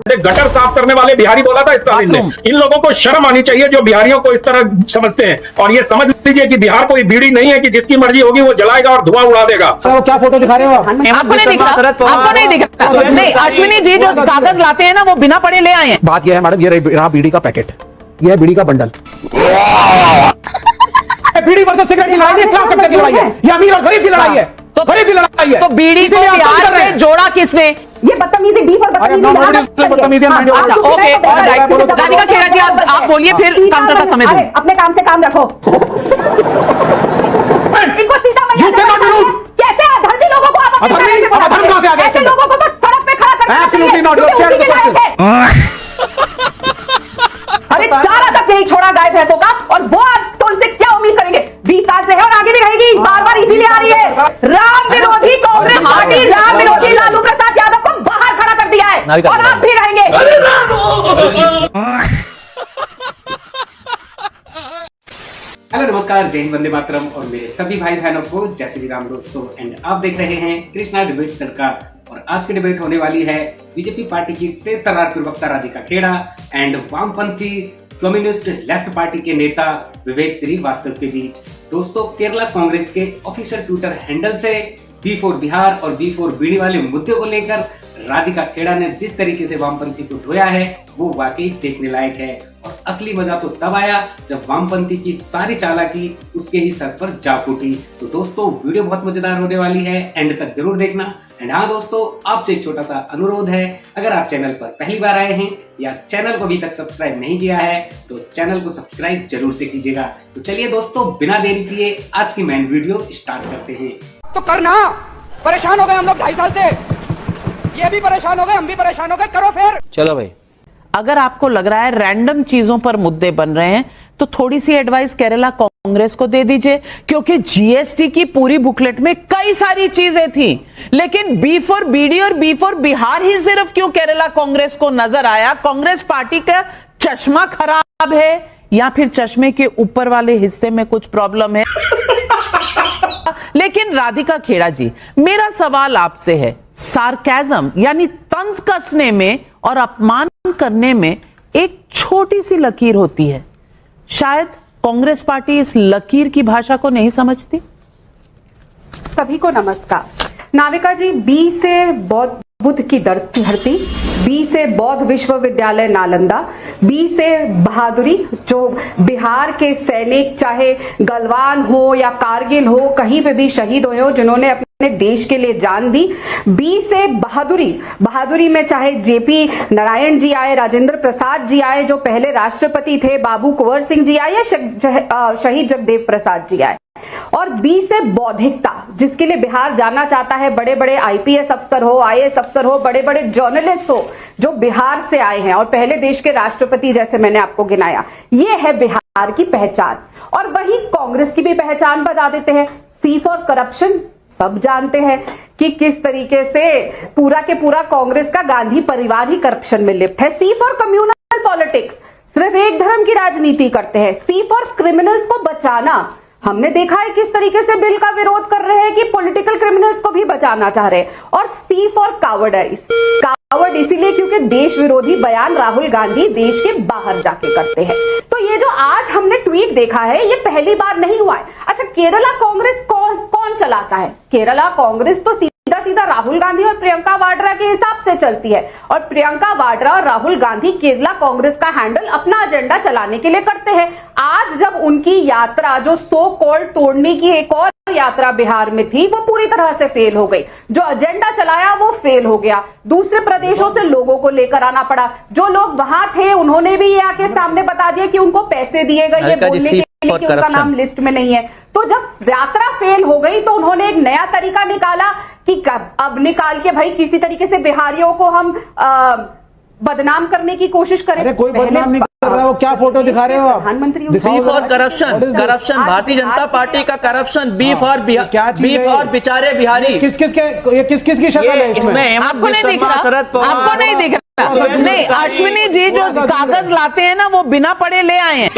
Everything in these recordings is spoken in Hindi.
गटर साफ करने वाले बिहारी बोला था स्टालिन ने। इन लोगों को शर्म आनी चाहिए जो बिहारियों को इस तरह समझते हैं। और ये समझ लीजिए कि बिहार कोई बीड़ी नहीं है कि जिसकी मर्जी होगी वो जलाएगा और धुआं उड़ा देगा। तो क्या फोटो दिखा रहे हो आप? आपको नहीं दिखता? आपको नहीं दिखता? नहीं, अश्विनी जी जो कागज लाते हैं ना वो बिना पढ़े ले आए हैं। बात यह है मैडम, ये रहा बीड़ी का पैकेट, ये है बीड़ी का बंडल। बीड़ी वर्सेस सिगरेट की लड़ाई नहीं, क्लास सेक्टर की लड़ाई है। ये अमीर और गरीब की लड़ाई है, गरीब की लड़ाई है। तो बीड़ी को बिहार से जोड़ा किसने? ये बदतमीजी डी पर बदतमीजी। अच्छा, ओके, ऑलराइट। राधिका खेड़ा जी आप बोलिए, फिर काउंटर का समय दूं। अपने काम से काम रखो। इनको सीधा कैसे अधर्मी लोगों को आप अधर्म कहां से आ गया? ऐसे लोगों को तो सड़क पे खड़ा करना Absolutely not. You can't do the question. अरे 4 तक यही छोड़ा गाय भैंसों का, और वो आज तो उनसे क्या उम्मीद करेंगे? 20 साल से है और आगे भी रहेगी। बार बार इसीलिए आ रही है। राम विरोधी कांग्रेस पार्टी, राम विरोधी लालू प्रसाद यादव को बाहर खड़ा कर दिया है और आप भी रहेंगे। हेलो नमस्कार, जय हिंद, वंदे मातरम और मेरे सभी भाई बहनों को जय श्री राम दोस्तों। एंड आप देख रहे हैं कृष्णा डिबेट तड़का। और आज की डिबेट होने वाली है बीजेपी पार्टी की तेज तर्रार प्रवक्ता राधिका खेड़ा एंड वामपंथी कम्युनिस्ट लेफ्ट पार्टी के नेता विवेक श्रीवास्तव के बीच। दोस्तों, केरला कांग्रेस के ऑफिशियल ट्विटर हैंडल से B4 बिहार और B4 बीड़ी वाले मुद्दे को लेकर राधिका खेड़ा ने जिस तरीके से वामपंथी को ढोया है वो वाकई देखने लायक है। और असली मजा तो तब आया जब वामपंथी की सारी चालाकी उसके ही सर पर जा फूटी। तो दोस्तों, वीडियो बहुत मजेदार होने वाली है, एंड तक जरूर देखना। एंड हाँ दोस्तों, आपसे एक छोटा सा अनुरोध है, अगर आप चैनल पर पहली बार आए हैं या चैनल को अभी तक सब्सक्राइब नहीं किया है तो चैनल को सब्सक्राइब जरूर से कीजिएगा। तो चलिए दोस्तों, बिना देरी किए आज की मेन वीडियो स्टार्ट करते हैं। तो करना, परेशान हो गए हम लोग 2.5 साल से, ये भी परेशान हो गए, हम भी परेशान हो गए, करो फिर। चलो भाई, अगर आपको लग रहा है रैंडम चीजों पर मुद्दे बन रहे हैं तो थोड़ी सी एडवाइस केरला कांग्रेस को दे दीजिए, क्योंकि जीएसटी की पूरी बुकलेट में कई सारी चीजें थी, लेकिन B4 बीडी और B4 बिहार ही सिर्फ क्यों केरला कांग्रेस को नजर आया? कांग्रेस पार्टी का चश्मा खराब है या फिर चश्मे के ऊपर वाले हिस्से में कुछ प्रॉब्लम है? लेकिन राधिका खेड़ा जी, मेरा सवाल आपसे है, सार्केज्म यानी तंज कसने में और अपमान करने में एक छोटी सी लकीर होती है। शायद कांग्रेस पार्टी इस लकीर की भाषा को नहीं समझती। सभी को नमस्कार। नाविका जी, बी से बौद्ध बुद्ध की धरती, बी से बौद्ध विश्वविद्यालय नालंदा, बी से बहादुरी, जो बिहार के सैनिक चाहे गलवान हो या कारगिल हो, कहीं पे भी शहीद हुए हो, जिन्होंने अपने देश के लिए जान दी। बी से बहादुरी में चाहे जेपी नारायण जी आए, राजेंद्र प्रसाद जी आए जो पहले राष्ट्रपति थे, बाबू कुंवर सिंह जी आए या शहीद जगदेव प्रसाद जी आए। और बी से बौद्धिकता, जिसके लिए बिहार जाना चाहता है, बड़े बड़े आईपीएस अफसर हो, आईएएस अफसर हो, बड़े बड़े जर्नलिस्ट हो जो बिहार से आए हैं और पहले देश के राष्ट्रपति जैसे मैंने आपको गिनाया। ये है बिहार की पहचान। और वही कांग्रेस की भी पहचान बता देते हैं। सी फॉर करप्शन, सब जानते हैं कि किस तरीके से पूरा के पूरा कांग्रेस का गांधी परिवार ही करप्शन में लिप्त है। सी फॉर कम्युनल पॉलिटिक्स, सिर्फ एक धर्म की राजनीति करते हैं। सी फॉर क्रिमिनल्स को बचाना, हमने देखा है किस तरीके से बिल का विरोध कर रहे हैं कि पॉलिटिकल क्रिमिनल्स को भी बचाना चाह रहे हैं। और सी फॉर कावर्डाइज, कावर्ड इसीलिए क्योंकि देश विरोधी बयान राहुल गांधी देश के बाहर जाके करते हैं। तो ये जो आज हमने ट्वीट देखा है ये पहली बार नहीं हुआ है। अच्छा, केरला कांग्रेस कौन चलाता है? केरला कांग्रेस तो सीधा सीधा राहुल गांधी और प्रियंका वाड्रा के हिसाब से चलती है, और प्रियंका वाड्रा और राहुल गांधी केरला कांग्रेस का हैंडल अपना एजेंडा चलाने के लिए करते हैं। आज जब उनकी यात्रा, जो सो कॉल्ड तोड़ने की एक और यात्रा बिहार में थी, वो पूरी तरह से फेल हो गई। जो एजेंडा चलाया वो फेल हो गया। दूसरे प्रदेशों से लोगों को लेकर आना पड़ा। जो लोग वहां थे उन्होंने भी ये आके सामने बता दिया कि उनको पैसे दिए गए ये बोलने के लिए कि उनका नाम लिस्ट में नहीं है। तो जब यात्रा फेल हो गई तो उन्होंने एक नया तरीका निकाला कि अब निकाल के भाई किसी तरीके से बिहारियों को हम बदनाम करने की कोशिश करें। अरे कोई बदनाम नहीं कर रहा है, वो क्या फोटो दिखा रहे हो आप? प्रधानमंत्री सी for corruption, Bharatiya Janata party का करप्शन, बी फॉर बेचारे बिहारी। किस किस की शक्ल है इसमें? आपको नहीं दिख रहा? शरद पवार, आपको नहीं दिख रहा? नहीं, अश्विनी जी जो कागज लाते हैं ना वो बिना पढ़े ले आए हैं।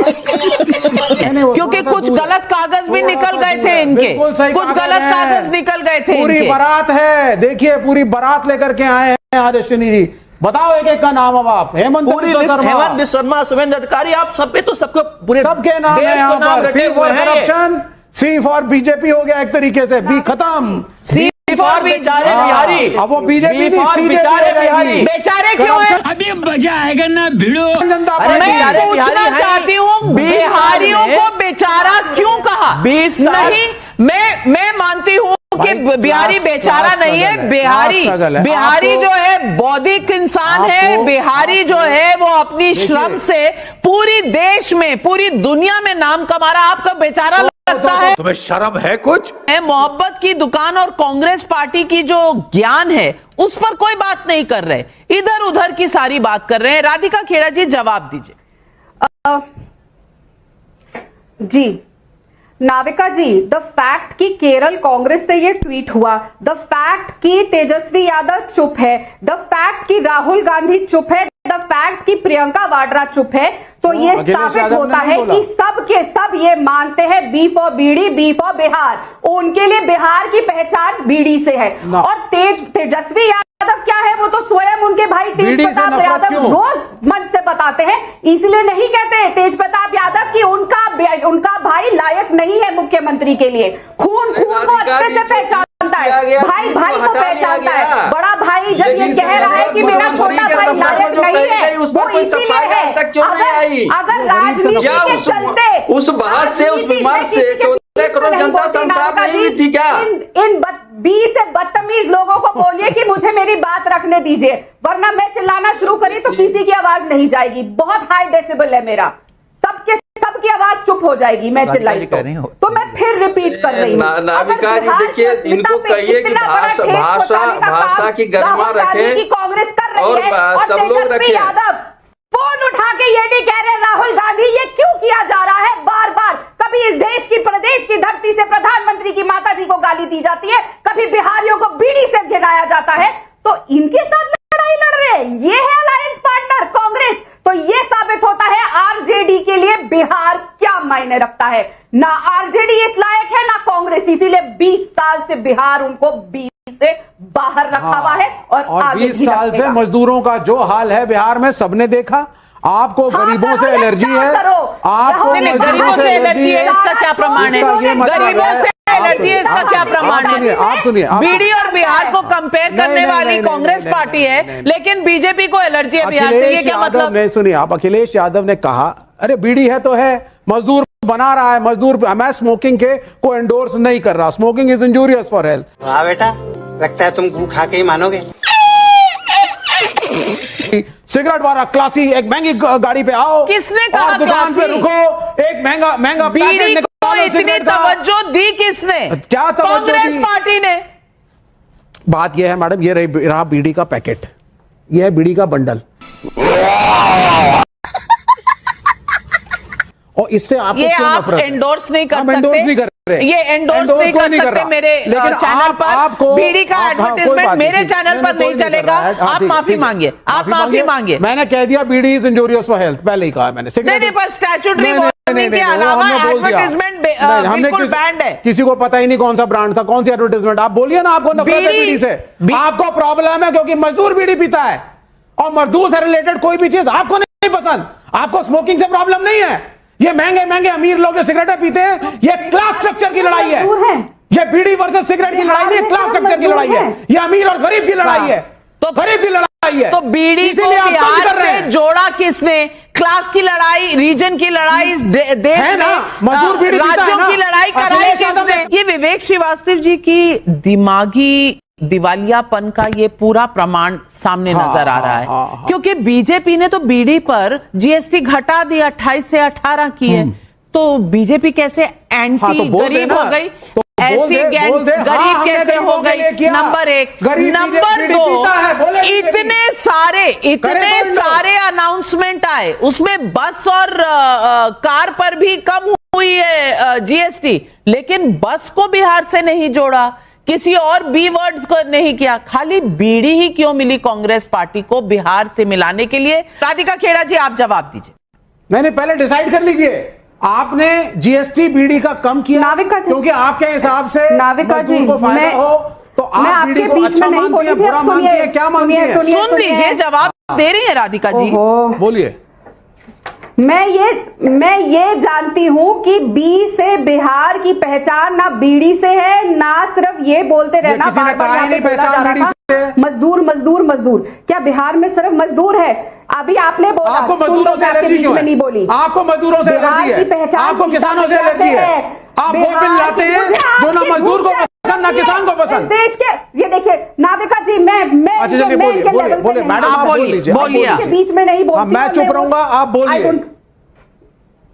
क्योंकि कुछ गलत कागज भी निकल गए थे इनके, बिल्कुल सही कुछ कहा गलत है। कागज निकल गए थे पूरी इनके। बारात है, देखिए पूरी बारात लेकर के आए हैं आज अश्विनी जी। बताओ एक एक का नाम अब आप। हेमंत पूरी बिश्व लिस्ट, शर्मा, हेमंत बिश्व शर्मा, शुभेंद्र अधिकारी, आप सब पे तो सबको पूरे सबके नाम देश है को यहाँ नाम पर। रखे सी हुए फॉर हैं। करप्शन, सी फॉर बीजेपी हो गया एक तरीके से, बी खत्म। सी फॉर बेचारे हाँ, बिहारी, अब वो बीजेपी बी नहीं फॉर सीधे बेचारे बिहारी। बेचारे क्यों है? अभी मजा आएगा ना भिड़ो। जनता अरे पार्टी बेचारे मैं पूछना बिहारी हैं। चाहती हूँ 20 बिहारियों साल में- को बेचारा क्यों कहा? 20 साल- नहीं, मैं मानती हूँ कि भाई, बिहारी क्लास- बेचारा क्लास नहीं है। स्ट्रगल है, बिहारी क्लास स्ट्रगल है। बिहारी आपको- जो है बौद्धिक इंसान है। आपको- बिहारी जो है वो अपनी श्रम से पूरी देश में, पूरी दुनिया में नाम कमा रहा। आपका बेचारा लगता है? तुम्हें शर्म है कुछ? मोहब्बत की दुकान और कांग्रेस पार्टी की जो ज्ञान है उस पर कोई बात नहीं कर रहे, इधर उधर की सारी बात कर रहे हैं। राधिका खेड़ा जी जवाब दीजिए। जी नाविका जी, द फैक्ट कि केरल कांग्रेस से ये ट्वीट हुआ, द फैक्ट कि तेजस्वी यादव चुप है, द फैक्ट कि राहुल गांधी चुप है, द फैक्ट कि प्रियंका वाड्रा चुप है, तो ये अखिलेश साबित यादव होता ने नहीं है बोला। कि सब के सब ये मानते हैं B for bidi, B for Bihar. उनके लिए बिहार की पहचान बीडी से है। ना। और तेजस्वी यादव क्या है वो तो स्वयं उनके भाई तेज बीडी से प्रताप नफरत यादव क्यों? रोज मंच से बताते हैं। इसलिए नहीं कहते तेज प्रताप यादव कि उनका भाई लायक नहीं है मुख्यमंत्री के लिए। खून को अच्छे से पहचानता है, भाई भाई को पहचानता है। बड़ा भाई जब ये कह रहा है कि मेरा छोटा भाई लायक नहीं है, वो इसीलिए है। अगर राजनीति के चलते, उस बहस से, उस विमर्श से 14 करोड़ जनता संसार नहीं हुई थी क्या? इन 20 से बदतमीज लोगों को बोलिए कि मुझे मेरी बात रखने दीजिए, वरना मैं चिल्लाना शुरू करी तो किसी की आवाज नहीं जाएगी। बहुत हाई डेसिबल है मेरा, सबकी आवाज चुप हो जाएगी मैं चिल्लाई तो मैं फिर रिपीट कर रही हूँ। नाविका जी देखिए, इनको कहिए कि भाषा की गरिमा रखें कांग्रेस कर रही और है, सब लोग रखें। यादव फोन उठा के ये नहीं कह रहे राहुल गांधी ये क्यों किया जा रहा है बार बार। कभी इस देश की प्रदेश की धरती से प्रधानमंत्री की माता जी को गाली दी जाती है, कभी बिहारियों को बीड़ी से घिराया जाता है, तो इनके साथ लड़ाई लड़ रहे हैं। ये है अलायंस पार्टनर कांग्रेस। तो ये साबित होता है आरजेडी के लिए बिहार क्या मायने रखता है। ना आरजेडी इस लायक है ना कांग्रेस, इसीलिए 20 साल से बिहार उनको से बाहर रखा हुआ है। और आगे 20 साल से मजदूरों का जो हाल है बिहार में सबने देखा। आपको गरीबों से एलर्जी है, आपको गरीबों से एलर्जी है, इसका क्या प्रमाण है? गरीबों से एलर्जी है, इसका क्या प्रमाण है? आप सुनिए, बीडी और बिहार को कंपेयर करने वाली कांग्रेस पार्टी है, लेकिन बीजेपी को एलर्जी है बिहार से, ये क्या मतलब? नहीं सुनिए आप, अखिलेश यादव ने कहा अरे बीडी है तो है, मजदूर बना रहा है, मजदूर मैं स्मोकिंग के को एंडोर्स नहीं कर रहा। Smoking is injurious for health. हाँ बेटा, लगता है तुम गू खा के ही मानोगे। सिगरेट वाला क्लासी एक महंगी गाड़ी पे आओ, किसने कहा और दुकान पे क्लासी? रुको, एक महंगा बीडी पैकेट को निकालो इतनी सिगरेट का। तवज्जो दी किसने? क्या तवज्जो कांग्रेस दी? पार्टी ने। बात यह है मैडम, ये रहा बीड़ी का पैकेट, ये है बीड़ी का बंडल, और इससे आपको ये क्यों आप नफरत है? एंडोर्स नहीं कर हम सकते। endorse नहीं कर रहे। ये एंडोर्स endorse नहीं कोई कर नहीं सकते रहा। मेरे लेकिन चैनल पर। आपको बीडी का कोई एडवर्टाइजमेंट बात मेरे नहीं। चैनल पर नहीं कोई चलेगा। कर रहा है। आप माफी मांगिए, आप माफी मांगिए। मैंने कह दिया bidi is injurious for health, पहले ही कहा मैंने। नहीं, पर स्टैट्यूटरी वार्निंग के अलावा एडवर्टाइजमेंट बिल्कुल बैंड है। किसी को पता ही नहीं कौन सा ब्रांड था, कौन सी एडवर्टाइजमेंट। आप बोलिए ना, आपको नफरत है बीड़ी से, आपको प्रॉब्लम है क्योंकि मजदूर बीड़ी पीता है, और मजदूर से रिलेटेड कोई भी चीज आपको नहीं पसंद। आपको स्मोकिंग से प्रॉब्लम नहीं है। ये महंगे अमीर लोग जो सिगरेटें पीते हैं, ये क्लास स्ट्रक्चर की लड़ाई है। ये बीड़ी वर्सेस सिगरेट की लड़ाई नहीं, क्लास स्ट्रक्चर की लड़ाई है। ये अमीर और गरीब की लड़ाई है, तो गरीब की लड़ाई है। तो बीड़ी को बिहार से जोड़ा किसने? क्लास की लड़ाई, रीजन की लड़ाई, देश है ना, में मजदूर बीड़ी पीता है राज्यों ना। की लड़ाई कराई अखिलेश यादव किसने? ये विवेक श्रीवास्तव जी की दिमागी दिवालियापन का ये पूरा प्रमाण सामने नजर आ रहा है। क्योंकि बीजेपी ने तो बीड़ी पर जीएसटी घटा दिया, 28 से 18 की है। तो बीजेपी कैसे एंटी गरीब हो गई? ऐसी गरीब कैसे हो गई? नंबर एक। नंबर दो, इतने सारे अनाउंसमेंट आए, उसमें बस और कार पर भी कम हुई है जीएसटी, लेकिन बस को बिहार से नहीं जोड़ा, किसी और बी वर्ड्स को नहीं किया। खाली बीड़ी ही क्यों मिली कांग्रेस पार्टी को बिहार से मिलाने के लिए? राधिका खेड़ा जी, आप जवाब दीजिए। नहीं नहीं, पहले डिसाइड कर लीजिए। आपने जीएसटी बीडी का कम किया नाविका जी, क्योंकि आपके हिसाब से नाविका मजदूर जी, को फायदा मैं- हो, तो मैं आप बीडी आपके को बीच अच्छा में नहीं मानती है, बोली थी, बुरा अब मानती है, क्या मानती है? सुन लीजिए, जवाब दे रही है राधिका जी। ओहो। बोलिए। मैं ये जानती हूं कि बी से बिहार की पहचान ना बीड़ी से है, ना सिर्फ ये बोलते रहना किसी ने बार-बार कहा ही यहाँ पे नहीं बोला पहचान जा रहा बीड़ी था, से। मजदूर मजदूर मजदूर। क्या बिहार में सिर्फ मजदूर है? अभी आपने बोला, आपको सुन लो, मजदूरों से मैं आपके एलर्जी बीच क्यों में नहीं है? बोली। आपको मजदूरों से बिहार एलर्जी की है, पहचान आपको किसानों से एलर्जी है। आप वो बिल लाते हैं जो ना मजदूर को पसंद ना किसान को पसंद। देश के ये देखिए नाविका जी, मैं अच्छा चलिए, बोलिए बोलिए बोलिए मैडम, आप बोल लीजिए, बोलिए। आप के बीच में नहीं बोलती। मैं चुप रहूंगा, आप बोलिए।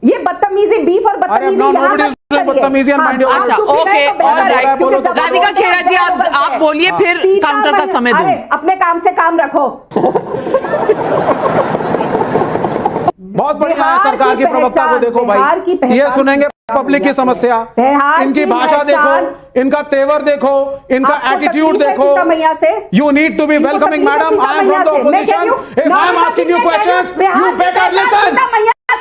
ये बदतमीजी, बीफ और बदतमीजी now यहाँ nobody तक is doing करिए। बदतमीजी and mind your आप words. अच्छा, चुप ही ओके, रहे तो बेहतर है, ऑलराइट, बोलो तो क्योंकि राधिका खेड़ा जी, आप बोलिए, फिर सीता काउंटर का मैया- समय दूं। अरे, अपने काम से काम रखो। बहुत बढ़िया है, बिहार सरकार की प्रवक्ता को पहचान, देखो बिहार की भाई, ये पहचान सुनेंगे पब्लिक की समस्या, बिहार इनकी की भाषा पहचान- देखो, इनका तेवर देखो, इनका आपको एटीट्यूड तकलीफ है देखो। सीता मैया से? You need to be इनको welcoming, तकलीफ है madam. सीता I am मैया from the से। मैं कह opposition. रही हूँ, If I am asking you questions, you better listen.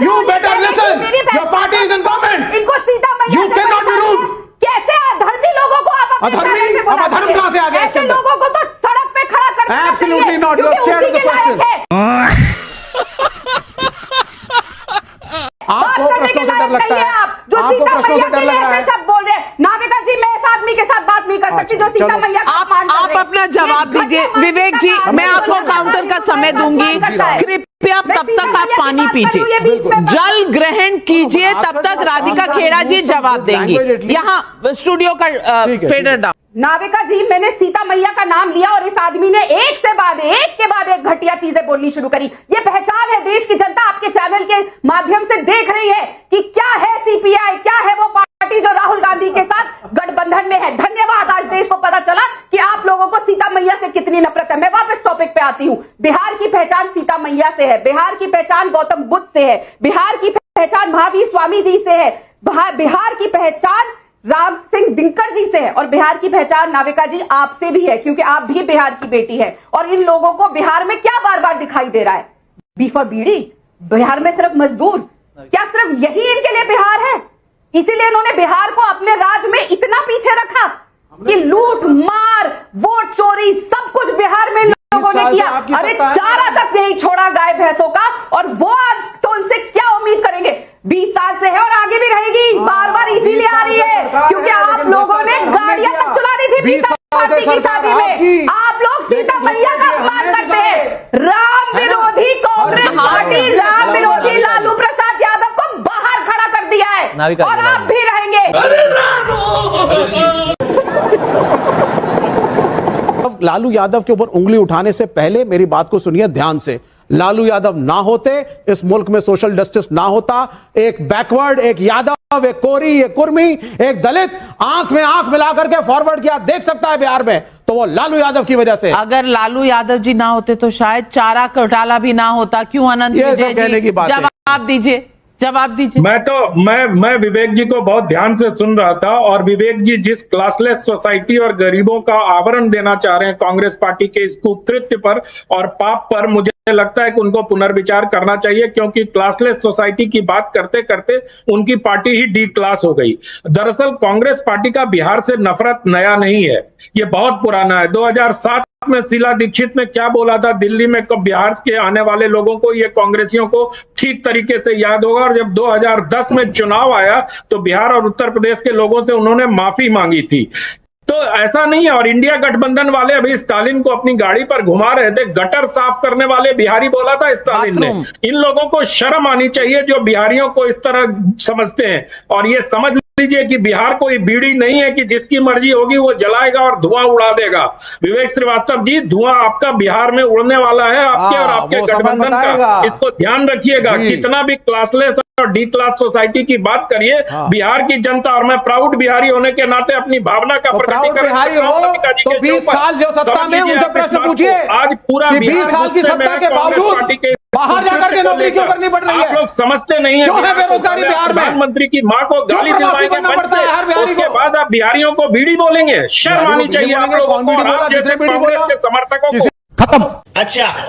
You better listen. Your party is in government. इनको सीता मैया You से cannot be परेशान rude. है। कैसे अधर्मी लोगों को आप अपने अधर्मी? चैनल पे अब बुलाते अधर्म हैं? कहाँ से आ गया इसके ऐसे अंदर? लोगों को तो सड़क पे खड़ा कर देना Absolutely चाहिए, not. You are क्योंकि scared of उसी the के लायक question. है। आपको बात करने प्रश्नों के से डर लायक लगता नहीं है, आप, जो आपको सीता प्रश्नों से मैया डर के लग लिए रहा ऐसे है। शब्द बोल रहे हैं। नाविका जी, मैं इस आदमी के साथ बात नहीं कर सकती जो सीता चलो। मैया का आप अपमान कर रहे हैं। अपना जवाब ये दीजिए घटिया विवेक बात जी, करता है। मैं आपको अपमान काउंटर का करता है, समय दूंगी। अपमान करता है। कृपया मैं तब सीता तक मैया आप की पानी बात कर रही हूँ, पीजिए, ये बीच में जल ग्रहण कीजिए, तब तक राधिका खेड़ा जी जवाब देंगी। यहाँ स्टूडियो का फेडर डाउन। नाविका जी, मैंने सीता मैया का नाम लिया और इस आदमी ने एक के बाद एक घटिया चीजें बोलनी शुरू करी। ये पहचान है, देश की जनता आपके चैनल के माध्यम से देख रही है कि क्या है सीपीआई, क्या है वो पार्टी जो राहुल गांधी के साथ गठबंधन में है। धन्यवाद, आज देश को पता चला कि आप लोगों को सीता मैया से कितनी नफरत है। मैं वापस टॉपिक पे आती हूँ। बिहार की पहचान सीता मैया से है, बिहार की पहचान गौतम बुद्ध से है, बिहार की पहचान महावीर स्वामी जी से है, बिहार की पहचान राम सिंह दिनकर जी से है, और बिहार की पहचान नाविका जी आपसे भी है, क्योंकि आप भी बिहार की बेटी है। और इन लोगों को बिहार में क्या बार बार दिखाई दे रहा है? बीफ और बीड़ी? बिहार में सिर्फ मजदूर? क्या सिर्फ यही इनके लिए बिहार है? इसीलिए इन्होंने बिहार को अपने राज्य में इतना पीछे रखा कि लूट मार, वोट चोरी, सब कुछ बिहार में लोगों ने किया। अरे चारा तक नहीं छोड़ा गाय भैंसों का, और वो आज तो उनसे क्या उम्मीद करेंगे? 20 साल से है और आगे भी रहेगी। बार बार इसीलिए आ रही है क्योंकि आप लोगों ने गाड़ियां तक चुला दी थी बीता पार्टी की शादी में। आप लोग सीता मैया का अपमान करते हैं। राम विरोधी कांग्रेस पार्टी, राम विरोधी लालू प्रसाद यादव को बाहर खड़ा कर दिया है, और आप भी रहेंगे। लालू यादव के ऊपर उंगली उठाने से पहले मेरी बात को सुनिए ध्यान से। लालू यादव ना होते, इस मुल्क में सोशल जस्टिस ना होता। एक बैकवर्ड, एक यादव, एक कोरी, एक कुर्मी, एक दलित आंख में आंख मिलाकर के फॉरवर्ड किया देख सकता है बिहार में, तो वो लालू यादव की वजह से। अगर लालू यादव जी ना होते तो शायद चारा घोटाला भी ना होता। क्यों अनंत ये विजय सब कहने की जी, बात है। जवाब दीजिए, जवाब दीजिए। मैं विवेक जी को बहुत ध्यान से सुन रहा था, और विवेक जी जिस क्लासलेस सोसाइटी और गरीबों का आवरण देना चाह रहे हैं कांग्रेस पार्टी के इस कुकृत्य पर और पाप पर, मुझे लगता है कि उनको पुनर्विचार करना चाहिए, क्योंकि क्लासलेस सोसाइटी की बात करते करते उनकी पार्टी ही डी क्लास हो गई। दरअसल कांग्रेस पार्टी का बिहार से नफरत नया नहीं है, ये बहुत पुराना है। 2007 में शीला दीक्षित ने क्या बोला था दिल्ली में, कब बिहार के आने वाले लोगों को, ये कांग्रेसियों को ठीक तरीके से याद होगा। और जब 2010 में चुनाव आया तो बिहार और उत्तर प्रदेश के लोगों से उन्होंने माफी मांगी थी। तो ऐसा नहीं है। और इंडिया गठबंधन वाले अभी स्टालिन को अपनी गाड़ी पर घुमा रहे थे, गटर साफ करने वाले बिहारी बोला था स्टालिन ने। इन लोगों को शर्म आनी चाहिए जो बिहारियों को इस तरह समझते हैं। और ये समझ लीजिए कि बिहार कोई बीड़ी नहीं है कि जिसकी मर्जी होगी वो जलाएगा और धुआं उड़ा देगा। विवेक श्रीवास्तव जी, धुआं आपका बिहार में उड़ने वाला है, आपके और आपके गठबंधन का, इसको ध्यान रखिएगा। कितना भी क्लासलेस और डी क्लास सोसाइटी की बात करिए, बिहार की जनता, और मैं प्राउड बिहारी होने के नाते अपनी भावना का प्रकटीकरण बिहारी हो तो 20 साल जो सत्ता में, उनसे प्रश्न पूछिए आज पूरा 20 साल की सत्ता के बावजूद बाहर जाकर के नौकरी क्यों करनी पड़ रही है? आप लोग समझते नहीं है। क्यों है बेरोजगारी बिहार में? प्रधानमंत्री की मां को गाली दिलवाएंगे मंच से, उसके बाद आप बिहारियों को बीड़ी बोलेंगे। शर्म आनी चाहिए आप लोगों को, और आप जैसे कांग्रेस के समर्थकों को। खत्म। अच्छा,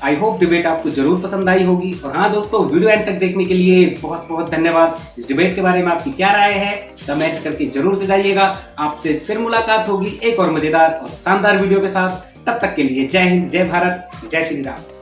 आई होप डिबेट आपको जरूर पसंद आई होगी। और हाँ दोस्तों, वीडियो एंड तक देखने के लिए बहुत बहुत धन्यवाद। इस डिबेट के बारे में आपकी क्या राय है कमेंट करके जरूर से जाइएगा। आपसे फिर मुलाकात होगी एक और मजेदार और शानदार वीडियो के साथ। तब तक के लिए जय हिंद, जय भारत, जय श्री राम।